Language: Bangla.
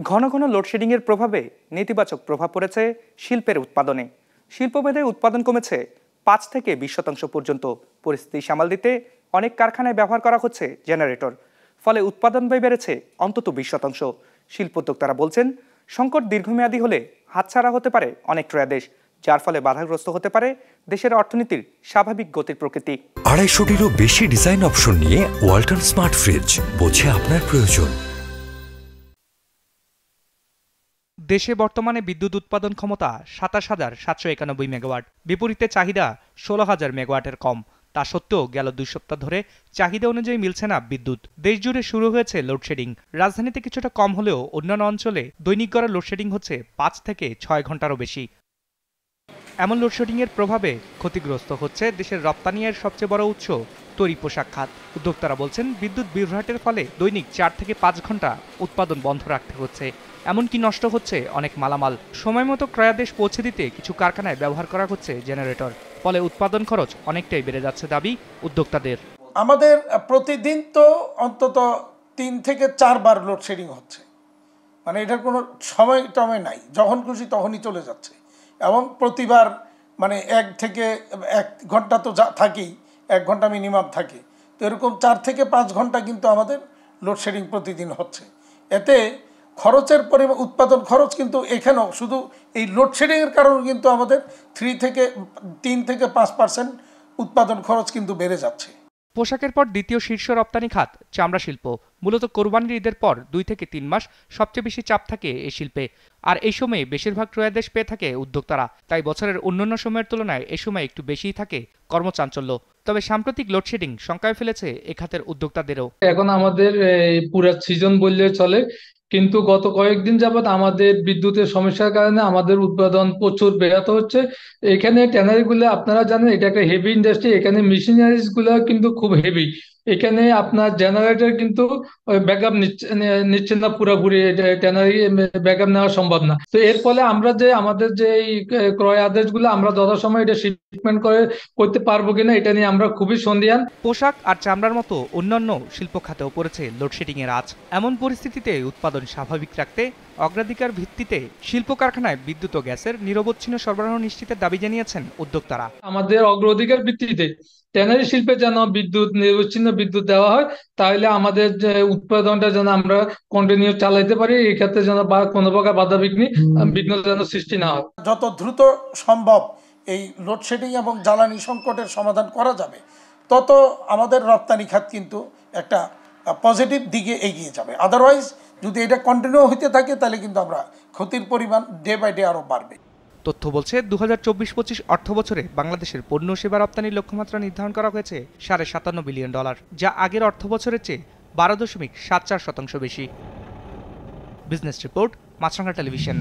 ঘন ঘন লোডশেডিংয়ের প্রভাবে নেতিবাচক প্রভাব পড়েছে শিল্পের উৎপাদনে। শিল্পভেদে উৎপাদন কমেছে ৫ থেকে ২০% পর্যন্ত। পরিস্থিতি সামাল দিতে অনেক কারখানায় ব্যবহার করা হচ্ছে জেনারেটর। ফলে উৎপাদন ব্যয় বেড়েছে অন্তত ২০%। শিল্প উদ্যোক্তারা বলছেন, সংকট দীর্ঘমেয়াদী হলে হাতছাড়া হতে পারে অনেক ক্রয়াদেশ, যার ফলে বাধাগ্রস্ত হতে পারে দেশের অর্থনীতির স্বাভাবিক গতির প্রকৃতি। ২৫০টিরও বেশি ডিজাইন অপশন নিয়ে ওয়ালটন স্মার্ট ফ্রিজ, বোঝে আপনার প্রয়োজন। দেশে বর্তমানে বিদ্যুৎ উৎপাদন ক্ষমতা ২৭,৭৯১ মেগাওয়াট, বিপরীতে চাহিদা ১৬,০০০ মেগাওয়াটের কম। তা সত্ত্বেও গেল ২ সপ্তাহ ধরে চাহিদা অনুযায়ী মিলছে না বিদ্যুৎ। দেশজুড়ে শুরু হয়েছে লোডশেডিং। রাজধানীতে কিছুটা কম হলেও অন্যান্য অঞ্চলে দৈনিক গড়ে লোডশেডিং হচ্ছে ৫ থেকে ৬ ঘন্টারও বেশি। এমন লোডশেডিংয়ের প্রভাবে ক্ষতিগ্রস্ত হচ্ছে দেশের রপ্তানি আয়ের সবচেয়ে বড় উৎস তৈরি পোশাক খাত। উদ্যোক্তারা বলছেন, বিদ্যুৎ বিভ্রাটের ফলে দৈনিক ৪ থেকে ৫ ঘন্টা উৎপাদন বন্ধ রাখতে হচ্ছে। এমনকি নষ্ট হচ্ছে অনেক মালামাল। সময়মতো ক্রয়াদেশ পৌঁছে দিতে কিছু কারখানায় ব্যবহার করা হচ্ছে জেনারেটর। ফলে উৎপাদন খরচ অনেকটাই বেড়ে যাচ্ছে দাবি উদ্যোক্তাদের। আমাদের প্রতিদিন তো অন্তত ৩ থেকে ৪ বার লোডশেডিং হচ্ছে, মানে এটার কোনো সময় টময় নাই, যখন খুশি তখনই চলে যাচ্ছে। এবং প্রতিবার মানে ১ থেকে ১ ঘন্টা তো থাকেই, ১ ঘন্টা মিনিমাম থাকে। তো এরকম ৪ থেকে ৫ ঘন্টা কিন্তু আমাদের লোডশেডিং প্রতিদিন হচ্ছে। এতে খরচের পরিমাণ, উৎপাদন খরচ কিন্তু এখানেও শুধু এই লোডশেডিংয়ের কারণে কিন্তু আমাদের ৩ থেকে ৫% উৎপাদন খরচ কিন্তু বেড়ে যাচ্ছে। পোশাকের পর দ্বিতীয় শীর্ষ রপ্তানি খাত চামড়া শিল্প। মূলত কোরবানির ঈদের পর ২ থেকে ৩ মাস সবচেয়ে বেশি চাপ থাকে এই শিল্পে। আর এই সময়ে বেশিরভাগ ক্রয়াদেশ পেয়ে থাকে উদ্যোক্তারা। তাই বছরের অন্যান্য সময়ের তুলনায় এ সময় একটু বেশিই থাকে কর্মচাঞ্চল্য। তবে সাম্প্রতিক লোডশেডিং শঙ্কায় ফেলেছে এ খাতের উদ্যোক্তাদেরও। এখন আমাদের পুরো সিজন বললে চলে, কিন্তু গত কয়েকদিন যাবৎ আমাদের বিদ্যুতের সমস্যার কারণে আমাদের উৎপাদন প্রচুর ব্যাহত হচ্ছে। এখানে ট্যানারি গুলো আপনারা জানেন, এটা একটা হেভি ইন্ডাস্ট্রি। এখানে মেশিনারিজ গুলো কিন্তু খুব হেভি। এখানে আপনার জেনারেটর কিন্তু ব্যাকআপ নিচ্ছে না, পুরোপুরি ট্যানারি ব্যাকআপ নেওয়া সম্ভব না। তো এর ফলে আমরা যে আমাদের যে এই ক্রয় আদেশগুলো আমরা যথাসময় এটা শিপমেন্ট করতে পারবো কিনা, এটা নিয়ে আমরা খুবই সন্দিহান। পোশাক আর চামড়ার মতো অন্যান্য শিল্প খাতেও পড়েছে লোডশেডিং এর আঁচ। এমন পরিস্থিতিতে উৎপাদন স্বাভাবিক রাখতে অগ্রাধিকার ভিত্তিতে শিল্প কারখানায় বিদ্যুৎ ও গ্যাসের নিরবচ্ছিন্ন সরবরাহ নিশ্চিতের দাবি জানিয়েছেন উদ্যোক্তারা। আমাদের অগ্রাধিকার ভিত্তিতে ট্যানারি শিল্পে যেন নিরবচ্ছিন্ন বিদ্যুৎ দেওয়া হয়, তাহলে আমাদের যে উৎপাদনটা যেন আমরা কন্টিনিউ চালাইতে পারি। এই ক্ষেত্রে যেন কোনো প্রকার বাধা বিঘ্ন যেন সৃষ্টি না হয়। যত দ্রুত সম্ভব এই লোডশেডিং এবং জ্বালানি সংকটের সমাধান করা যাবে, তত আমাদের রপ্তানি খাত কিন্তু একটা পজিটিভ দিকে এগিয়ে যাবে। আদারওয়াইজ যদি এটা কন্টিনিউ হইতে থাকে, তাহলে কিন্তু আমরা ক্ষতির পরিমাণ ডে বাই ডে আরও বাড়বে। তথ্য বলছে, ২০২৪-২৫ অর্থ বছরে বাংলাদেশের পণ্য সেবা রপ্তানির লক্ষ্যমাত্রা নির্ধারণ করা হয়েছে $৫৭.৫ বিলিয়ন, যা আগের অর্থ বছরের চেয়ে ১২.৭৪% বেশি। বিজনেস রিপোর্ট, মাছরাঙা টেলিভিশন।